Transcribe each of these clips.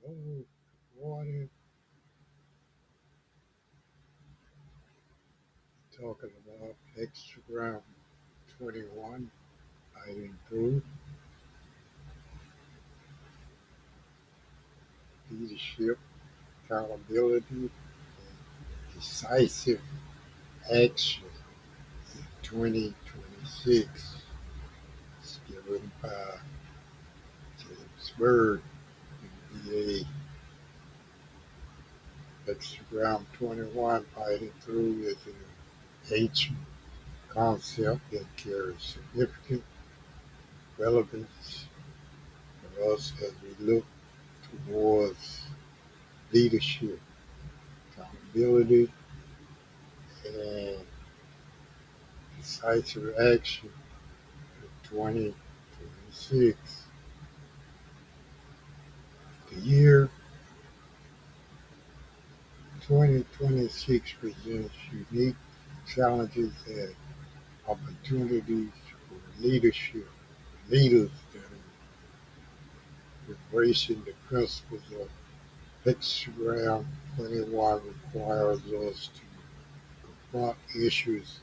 Hello, good morning. Talking about Hexagram 21, hiding through leadership, accountability, and decisive action in 2026. It's given by James Bird, MBA. Hexagram 21, hiding through is an ancient concept that carries significant relevance for us as we look towards leadership, accountability, and decisive action in 2026. The year 2026 presents unique challenges and opportunities for leadership. Leaders that are embracing the principles of Hexagram 21 requires us to confront issues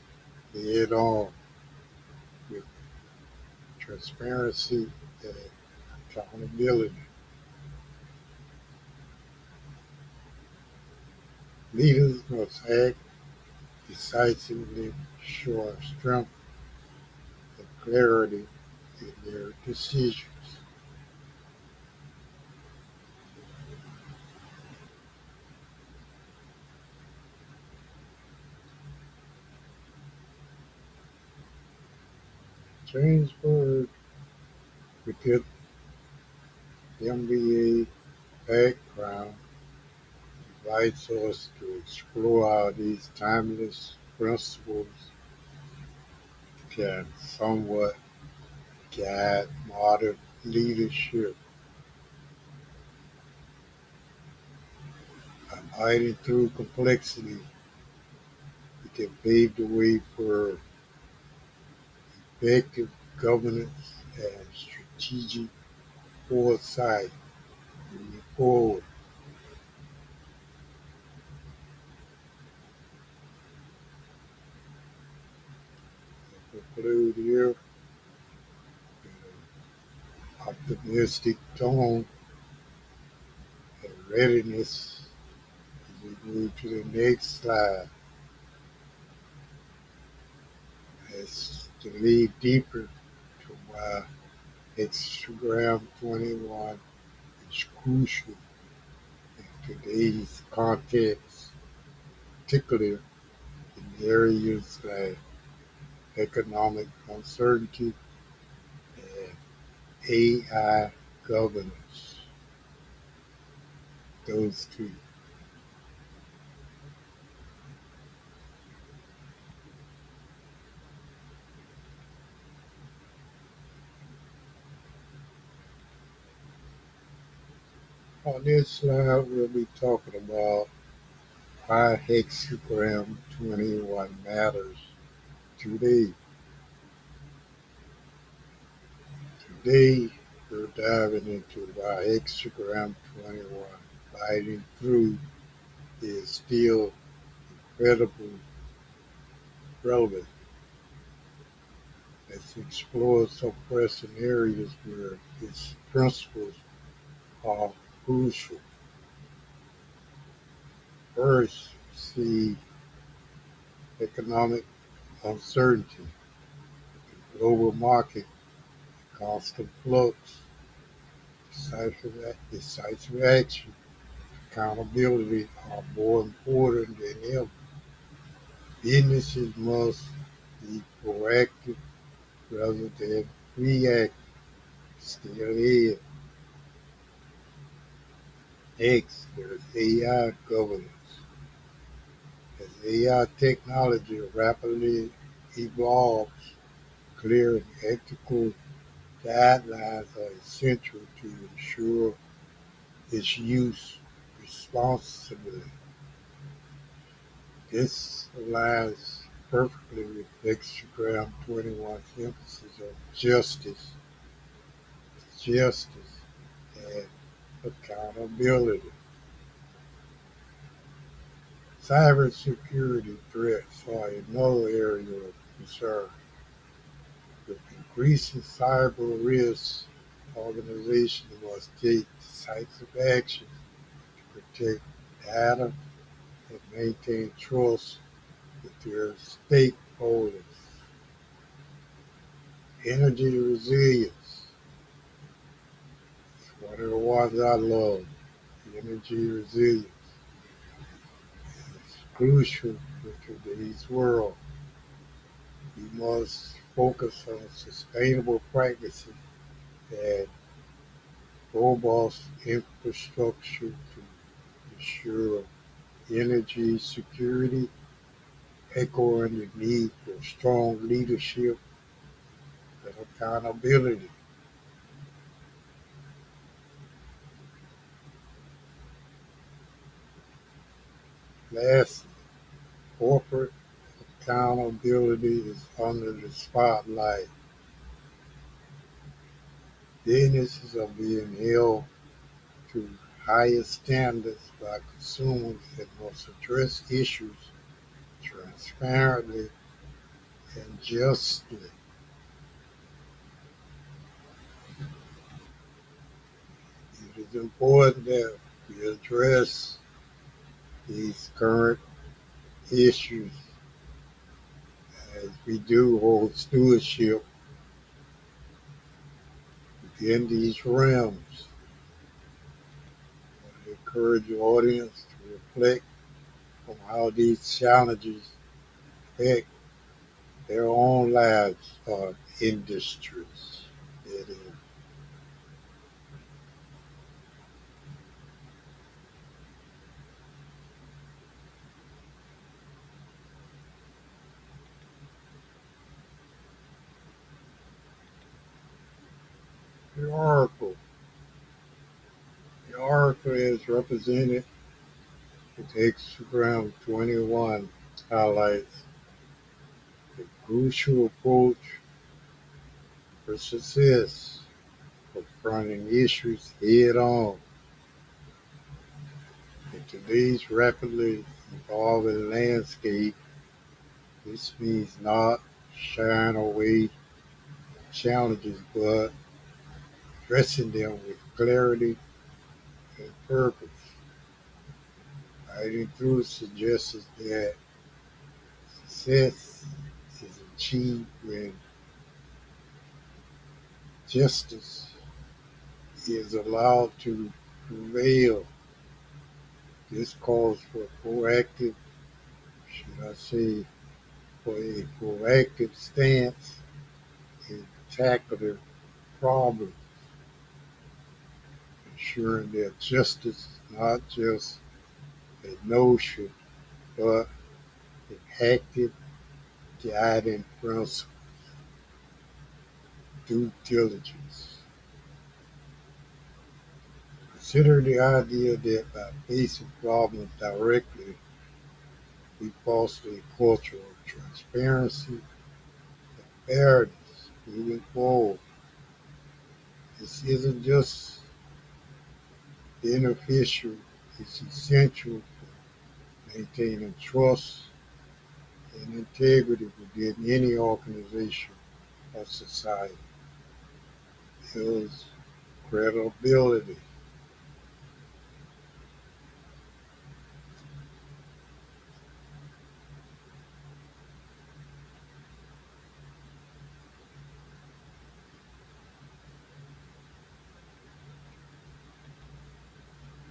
head on with transparency and accountability. Leaders must act decisively, showing strength and clarity in their decisions. James Bird, with his MBA background, invites us to explore how these timeless principles can somewhat guide modern leadership. By hiding through complexity, we can pave the way for effective governance and strategic foresight moving forward. To conclude here, in an optimistic tone and readiness as we move to the next slide, as to lead deeper to why Hexagram 21 is crucial in today's context, particularly in areas like economic uncertainty and AI governance. Those two. On this slide, we'll be talking about why hexagram 21 matters today. Today, we're diving into why hexagram 21 fighting through is still incredibly relevant. Let's explore some pressing areas where its principles are crucial. First, see economic uncertainty, global market, constant flux, decisive action, accountability are more important than ever. Businesses must be proactive rather than reactive. Stay ahead. Next, there's AI governance. As AI technology rapidly evolves, clear and ethical guidelines are essential to ensure its use responsibly. This aligns perfectly with Hexagram 21's emphasis on justice and accountability. Cybersecurity threats are another area of concern. With increasing cyber risks, organizations must take decisive action to protect data and maintain trust with their stakeholders. Energy resilience is one of the ones I love. Energy resilience is crucial in today's world. We must focus on sustainable practices and robust infrastructure to ensure energy security, echoing the need for strong leadership and accountability. Lastly, corporate accountability is under the spotlight. Businesses are being held to higher standards by consumers and must address issues transparently and justly. It is important that we address these current issues as we do hold stewardship within these realms. I encourage the audience to reflect on how these challenges affect their own lives or industries. It is the oracle. The oracle is represented with hexagram 21 highlights the crucial approach for success, confronting issues head on. In today's rapidly evolving landscape, this means not shying away challenges, but addressing them with clarity and purpose. Guiding through suggests that success is achieved when justice is allowed to prevail. This calls for proactive, should I say, for a proactive stance in tackling problems, ensuring that justice is not just a notion, but an active guiding principle. Due diligence. Consider the idea that by facing problems directly, we foster a culture of transparency and fairness moving forward. This isn't just beneficial, it's essential for maintaining trust and integrity within any organization or society. Builds credibility.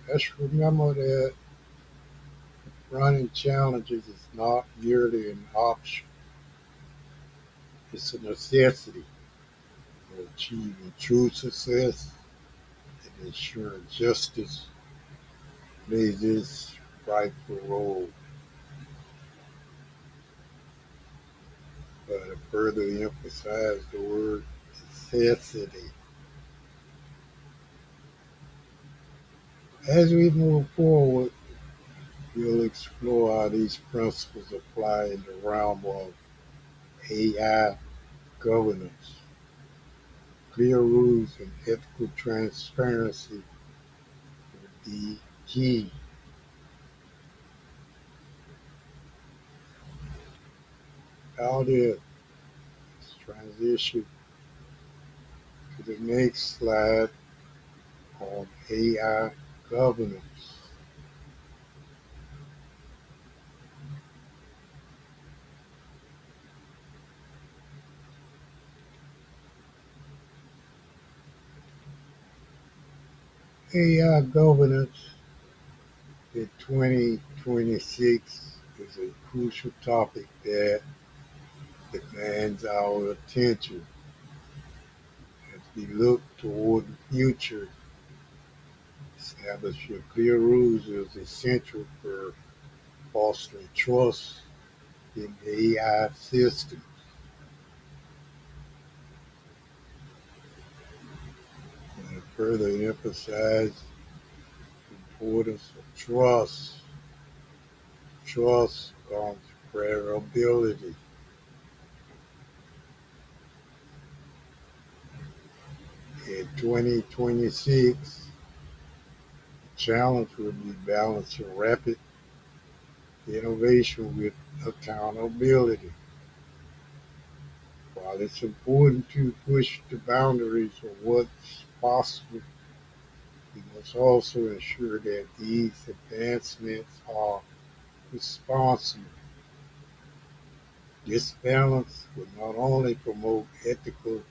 Let's remember that running challenges is not merely an option, it's a necessity for achieving true success and ensuring justice plays its rightful role. But to further emphasize the word necessity. As we move forward, we'll explore how these principles apply in the realm of AI governance, clear rules, and ethical transparency the key. Now then, let's transition to the next slide on AI governance. AI governance in 2026 is a crucial topic that demands our attention as we look toward the future. Establishing clear rules is essential for fostering trust in AI systems and further emphasize the importance of trust. Trust comes credibility. In 2026, the challenge will be balancing rapid innovation with accountability. While it's important to push the boundaries of what's possible, we must also ensure that these advancements are responsible. This balance will not only promote ethical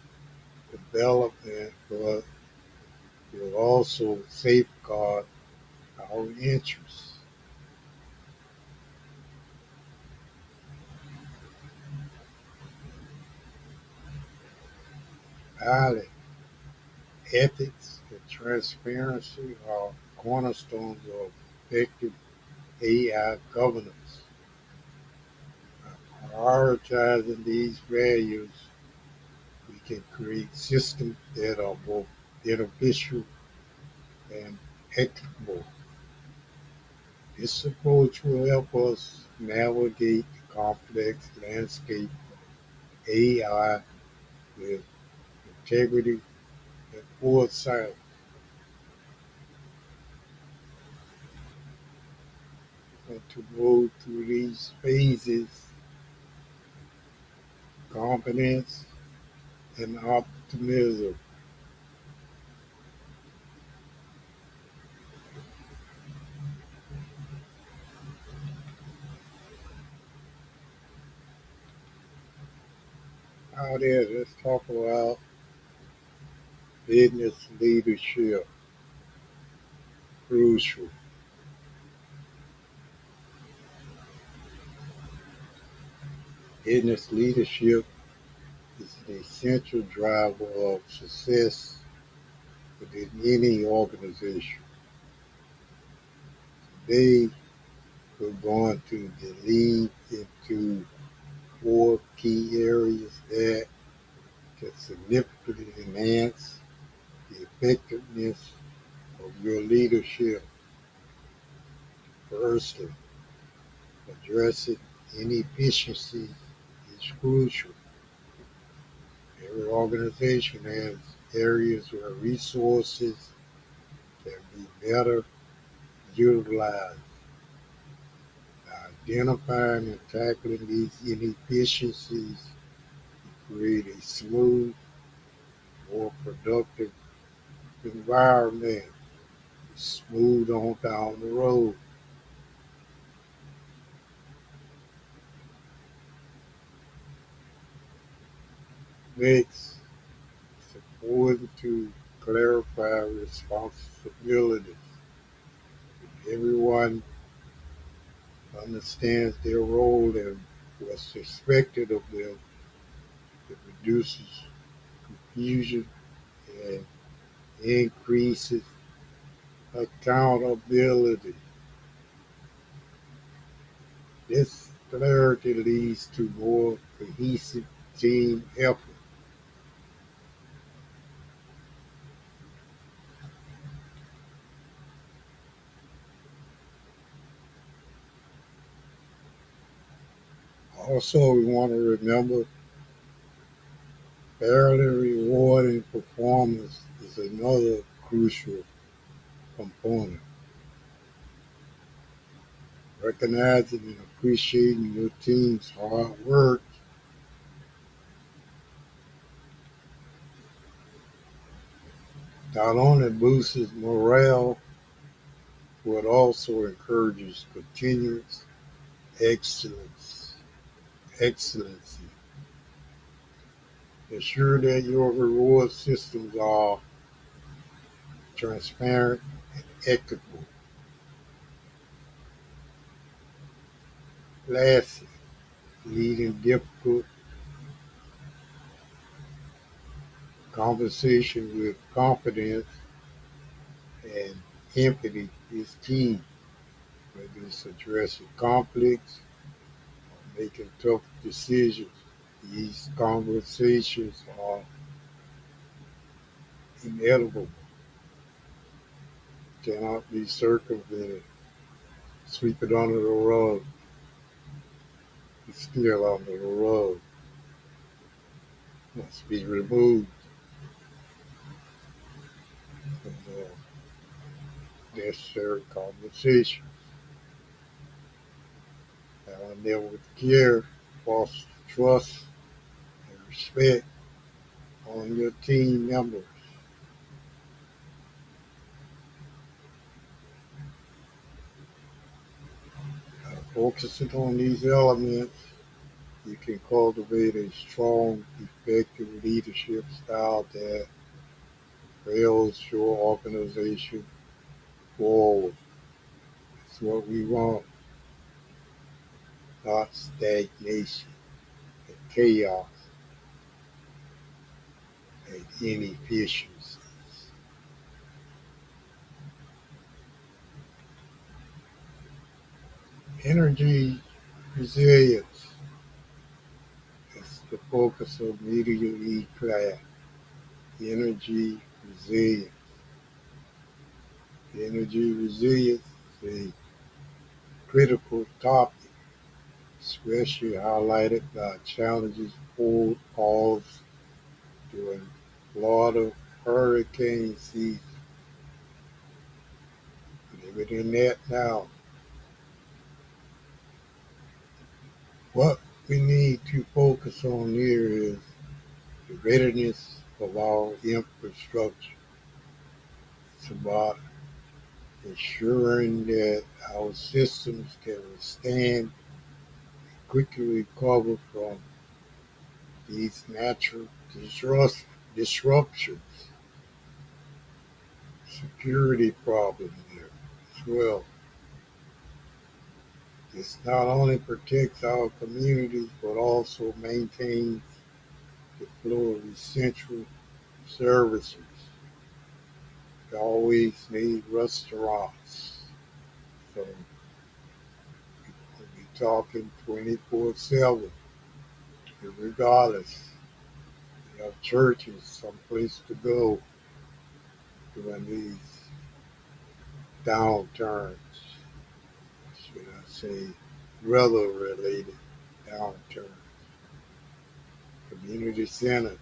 development, but will also safeguard our interests. Finally, ethics and transparency are cornerstones of effective AI governance. By prioritizing these values, we can create systems that are both beneficial and equitable. This approach will help us navigate the complex landscape of AI with integrity and foresight. And to move through these phases, confidence and optimism. Now then, let's talk about business leadership. Crucial. Business leadership is an essential driver of success within any organization. Today, we're going to delve into four key areas that can significantly enhance the effectiveness of your leadership. Firstly, addressing inefficiency is crucial. Every organization has areas where resources can be better utilized. By identifying and tackling these inefficiencies, create a smooth, more productive environment. Smooth on down the road. Next, it's important to clarify responsibilities. If everyone understands their role and what's expected of them, it reduces confusion and increases accountability. This clarity leads to more cohesive team effort. Also, we want to remember fairly rewarding performance is another crucial component. Recognizing and appreciating your team's hard work not only boosts morale, but also encourages continuous excellence, excellency. Ensure that your reward systems are transparent and equitable. Lastly, leading difficult conversation with confidence and empathy is key, whether it's addressing conflicts or making tough decisions. These conversations are inevitable, cannot be circumvented. Sweep it under the rug. It's still under the rug. Must be removed from the necessary conversation. And never with care, foster trust and respect on your team members. Focusing on these elements, you can cultivate a strong, effective leadership style that propels your organization forward. It's what we want, not stagnation and chaos and inefficiencies. Energy resilience is the focus of Media E class. Energy resilience. Energy resilience is a critical topic, especially highlighted by challenges caused during Florida hurricane season. Living in that now. What we need to focus on here is the readiness of our infrastructure. It's about ensuring that our systems can withstand, quickly recover from these natural disruptions. Security problems there as well. This not only protects our communities but also maintains the flow of essential services. We always need restaurants. So we'll be talking 24/7, regardless. We have churches, someplace to go during these downturns. Should I say weather related downturns? Community centers.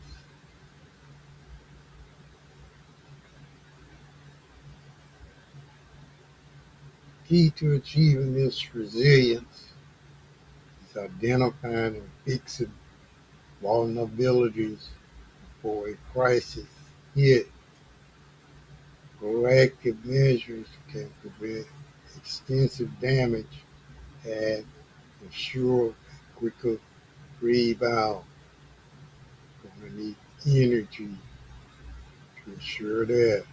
Key to achieving this resilience is identifying and fixing vulnerabilities before a crisis hits. Proactive measures can prevent extensive damage and ensure a quicker rebound. We're going to need energy to ensure that.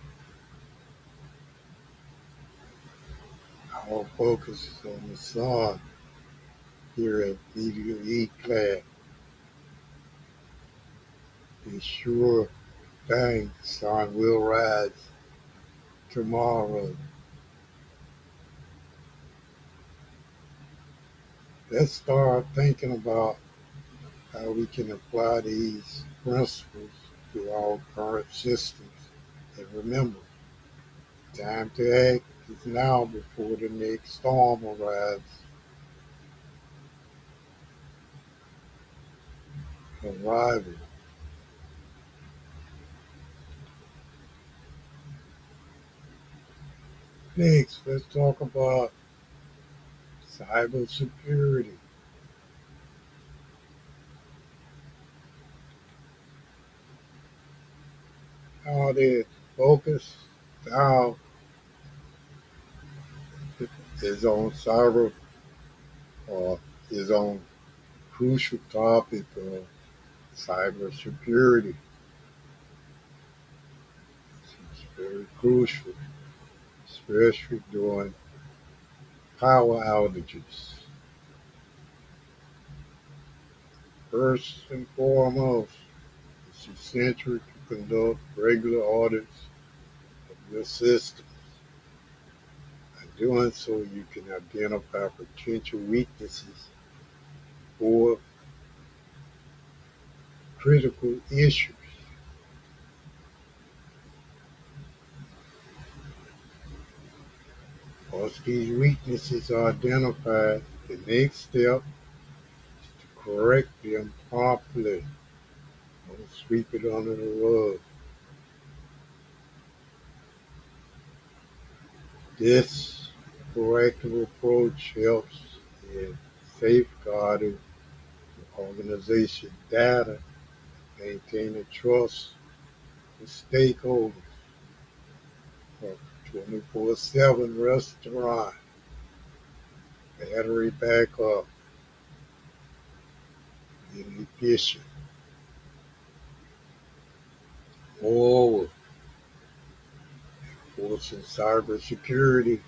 Our focus is on the sun here at Media E class. Be sure thing, sun will rise tomorrow. Let's start thinking about how we can apply these principles to our current systems. And remember, time to act is now before the next storm arrives. Arrival. Next, let's talk about cybersecurity. How they focus now is on cyber or is on crucial topic of cybersecurity. It's very crucial, especially during power outages. First and foremost, it's essential to conduct regular audits of your system. By doing so, you can identify potential weaknesses or critical issues. Once these weaknesses are identified, the next step is to correct them promptly. Don't sweep it under the rug. This proactive approach helps in safeguarding the organization data, maintaining trust with stakeholders. A 24/7 restaurant, battery backup, being efficient. Moreover, enforcing cybersecurity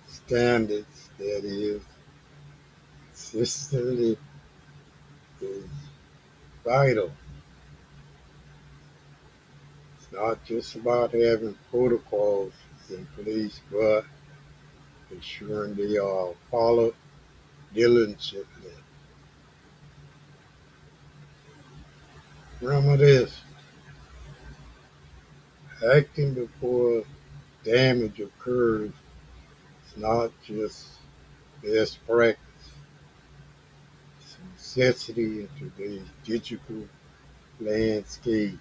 standards, that is, consistently, is vital. It's not just about having protocols in place, but ensuring they are followed diligently. Remember this: acting before damage occurs is not just best practice, it's a necessity in today's digital landscape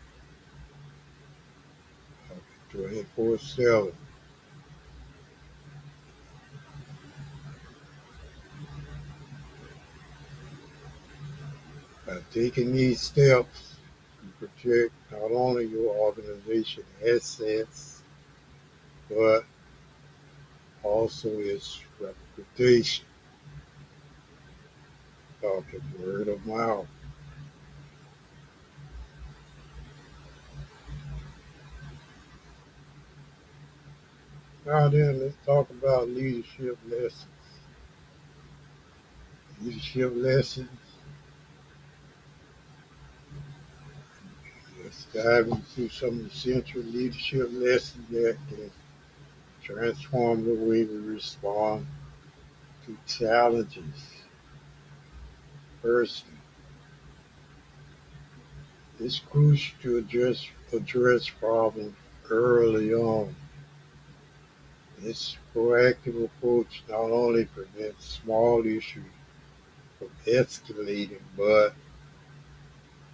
of 24/7. By taking these steps, you protect not only your organization assets, but also its reputation. Talking word of mouth. Now then, let's talk about leadership lessons. Leadership lessons. Let's dive into some essential leadership lessons that can transform the way we respond to challenges. First, it's crucial to address problems early on. This proactive approach not only prevents small issues from escalating, but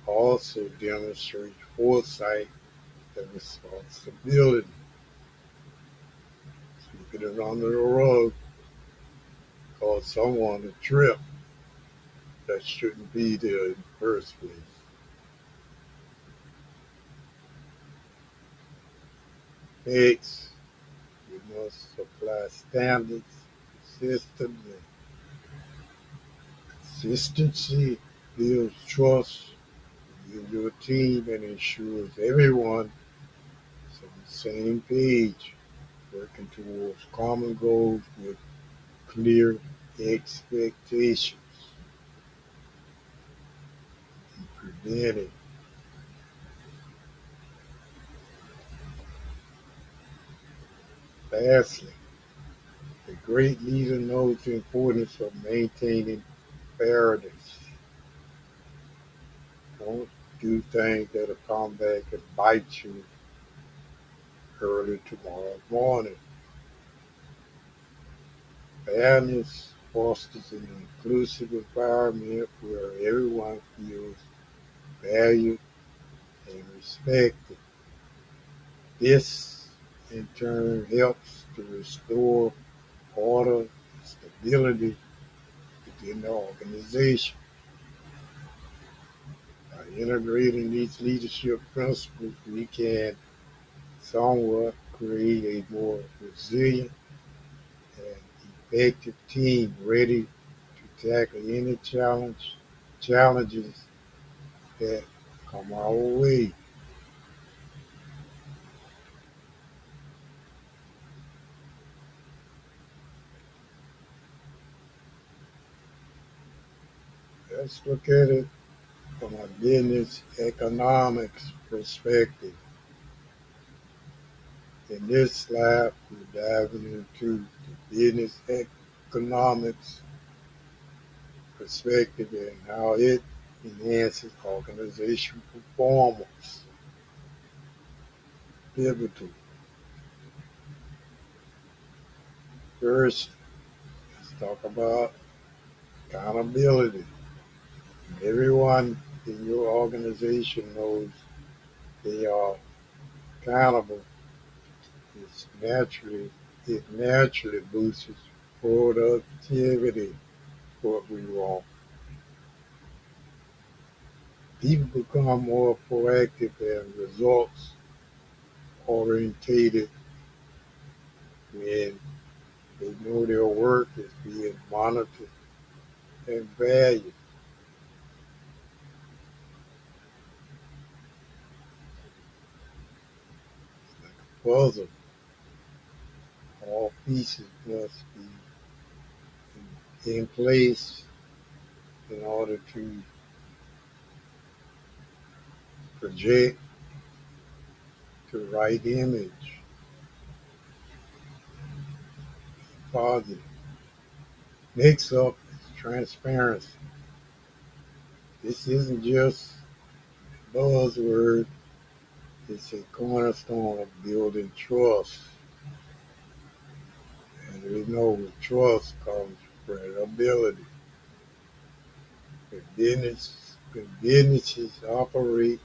also demonstrates foresight and responsibility. Sweeping it under the rug cause someone a trip that shouldn't be there in the first place. Next, we must apply standards consistently. Consistency builds trust in your team and ensures everyone is on the same page, working towards common goals with clear expectations and preventing. Lastly, a great leader knows the importance of maintaining fairness. Don't do things that'll come back and bite you early tomorrow morning. Fairness fosters an inclusive environment where everyone feels valued and respected. This, in turn, helps to restore order stability within the organization. By integrating these leadership principles, we can somewhat create a more resilient and effective team ready to tackle any challenges that come our way. Let's look at it from a business economics perspective. In this slide, we're diving into the business economics perspective and how it enhances organization performance. Pivotal. First, let's talk about accountability. Everyone in your organization knows they are accountable. It naturally boosts productivity. What we want. People become more proactive and results orientated when they know their work is being monitored and valued. Like a puzzle, all pieces must be in place in order to project the right image, positive. Next up is transparency. This isn't just a buzzword, it's a cornerstone of building trust. And we know with trust comes credibility. When businesses operate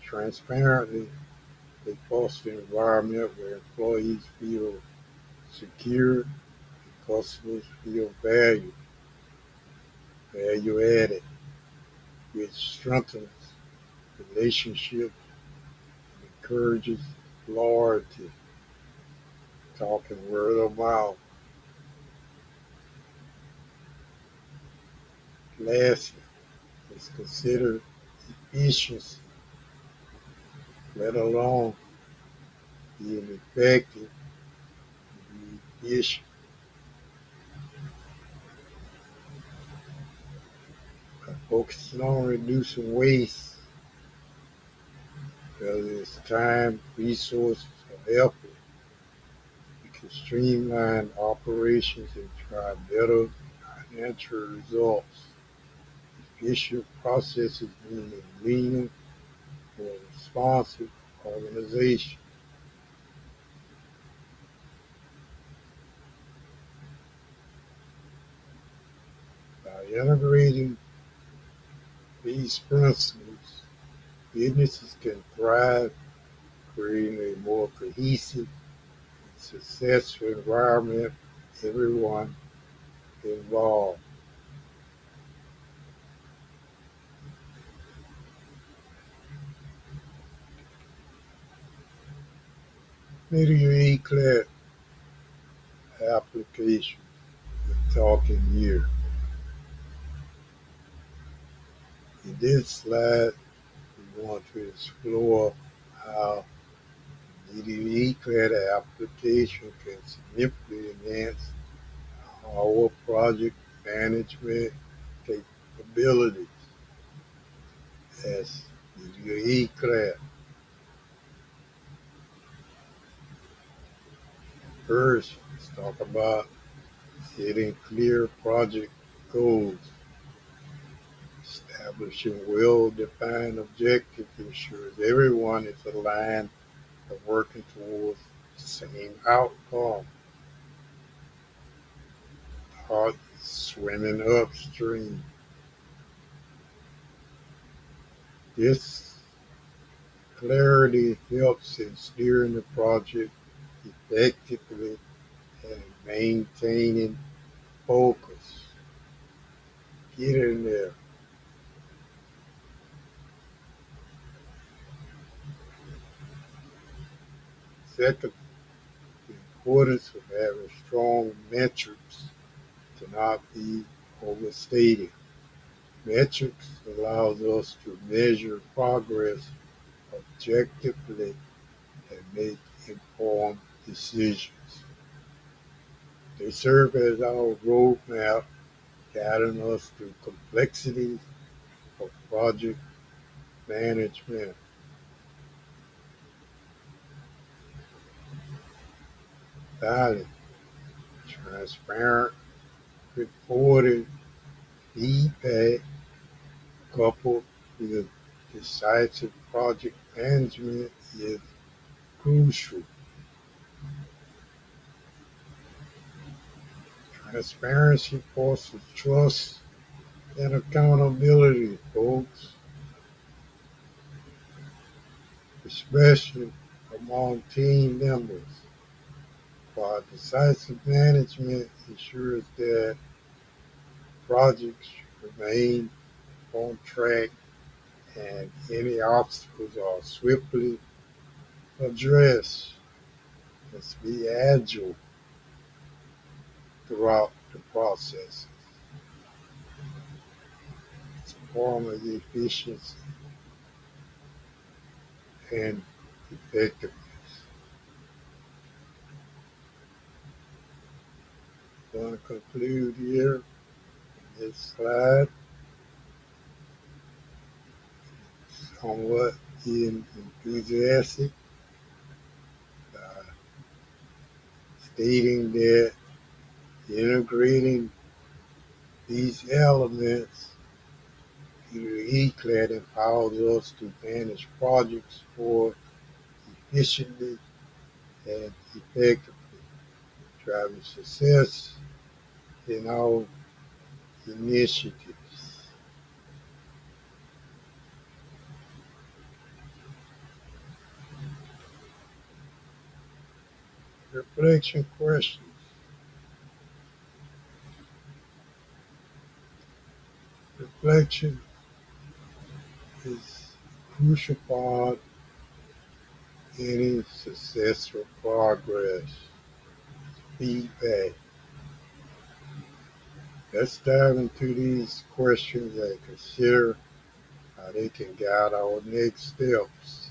transparently, they foster an environment where employees feel secure and customers feel value added, which strengthens relationships and encourages loyalty, talking word of mouth. Lastly, let's consider efficiency, let alone being effective and be efficient. By focusing on reducing waste, whether it's time, resources, or effort, we can streamline operations and drive better financial results. Efficient processes mean a leaner, more responsive organization. By integrating these principles, businesses can thrive, creating a more cohesive and successful environment for everyone involved. Video eclat application. We're talking here. In this slide, we want to explore how the eclat application can significantly enhance our project management capabilities as the eclat. First, let's talk about setting clear project goals. Establishing well-defined objectives ensures everyone is aligned and working towards the same outcome. Not swimming upstream. This clarity helps in steering the project effectively and maintaining focus. Get in there. Second, the importance of having strong metrics to not be overstated. Metrics allows us to measure progress objectively and make informed decisions. They serve as our roadmap, guiding us through complexities of project management. Finally, transparent reporting feedback coupled with decisive project management is crucial. Transparency fosters trust and accountability, folks, especially among team members. While decisive management ensures that projects remain on track and any obstacles are swiftly addressed. Let's be agile throughout the process. It's a form of efficiency and effectiveness. I'm going to conclude here. This slide, somewhat enthusiastic, uh, stating that integrating these elements uniquely empowers us to manage projects more efficiently and effectively, driving success in our initiatives. Reflection questions. Reflection is a crucial part of any successful progress. Feedback. Let's dive into these questions and consider how they can guide our next steps.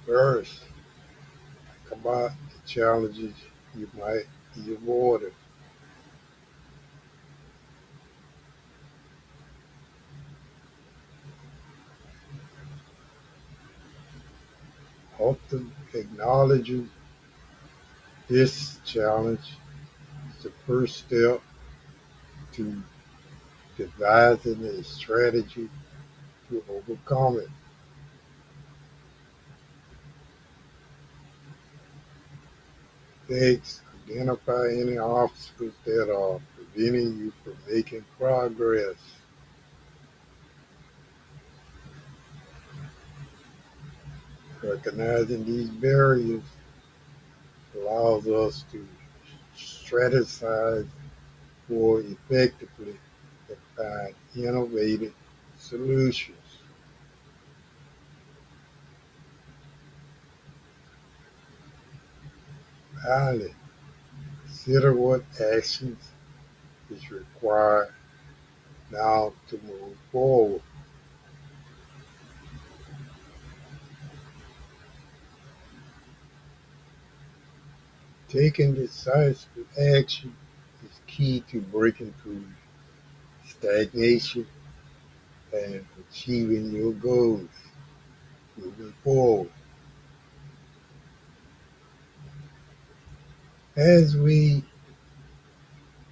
First, think about the challenges you might be avoiding. Often acknowledging this challenge is the first step to devising a strategy to overcome it. Next, identify any obstacles that are preventing you from making progress. Recognizing these barriers allows us to strategize more effectively and find innovative solutions. Finally, consider what actions is required now to move forward. Taking decisive action is key to breaking through stagnation and achieving your goals moving forward. As we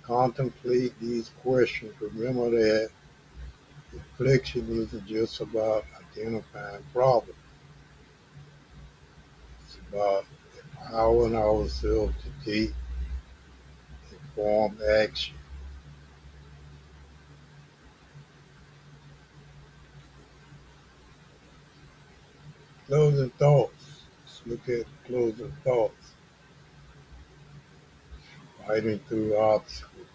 contemplate these questions, remember that reflection isn't just about identifying problems, it's about empowering ourselves to take informed action. Closing thoughts. Let's look at closing thoughts. fighting through obstacles,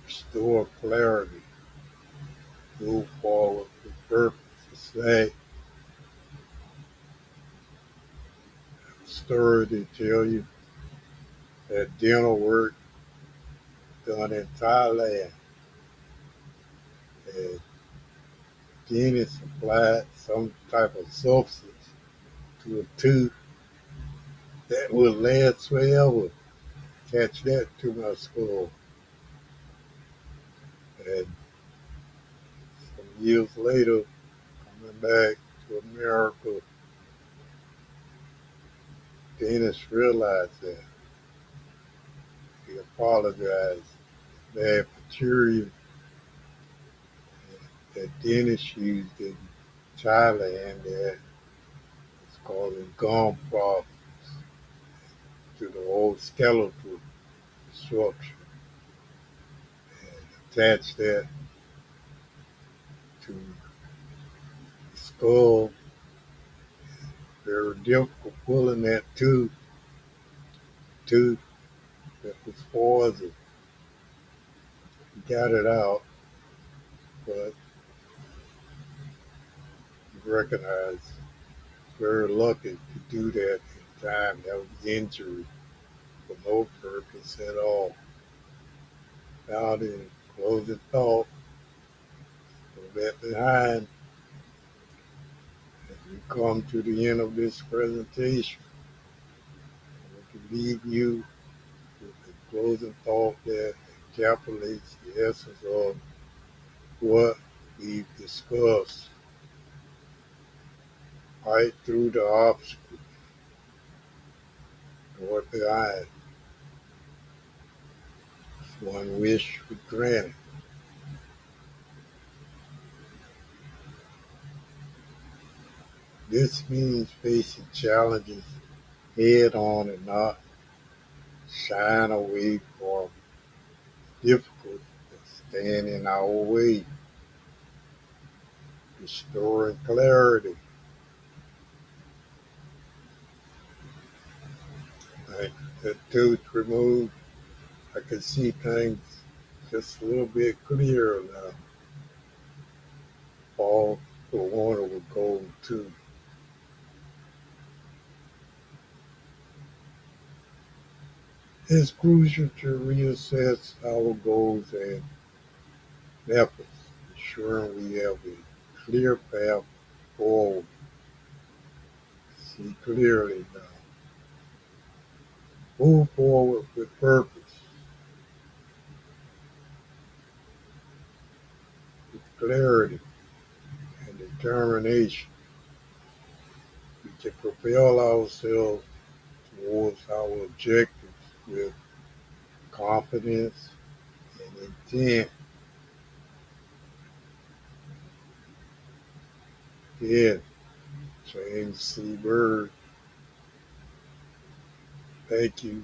restore clarity, move forward with purpose. It's like a story to tell you that dental work done in Thailand. And dentists applied some type of substance to a tooth that would last forever. Catch that to my skull. And some years later, coming back to America, dentists realized that. He apologized. Bad material that dentists used in Thailand that was causing gum problems to the old skeletal structure, and attached that to the skull. Very difficult pulling that tooth that was poison. He got it out, but he recognized very lucky to do that in time. That was injury for no purpose at all. Now in closing thought, put that behind as we come to the end of this presentation. I want to leave you with the closing thought that encapsulates the essence of what we've discussed. Fight through the obstacles, nor behind. One wish was granted. This means facing challenges head on and not shying away from difficult that stand in our way, restoring clarity. Like the tooth removed, I can see things just a little bit clearer now. All for one would go to. It's crucial to reassess our goals and efforts, ensuring we have a clear path forward. See clearly now. Move forward with purpose, with clarity and determination. We can propel ourselves towards our objectives with confidence and intent. Again, James C. Bird, thank you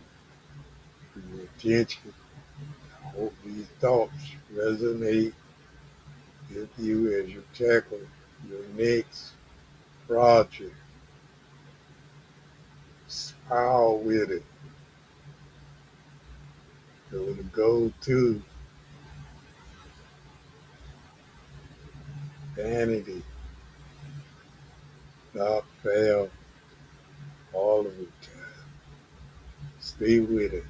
for your attention. I hope these thoughts resonate with you as you tackle your next project. Smile with it. Go to go to vanity, not fail all of the time. Stay with it.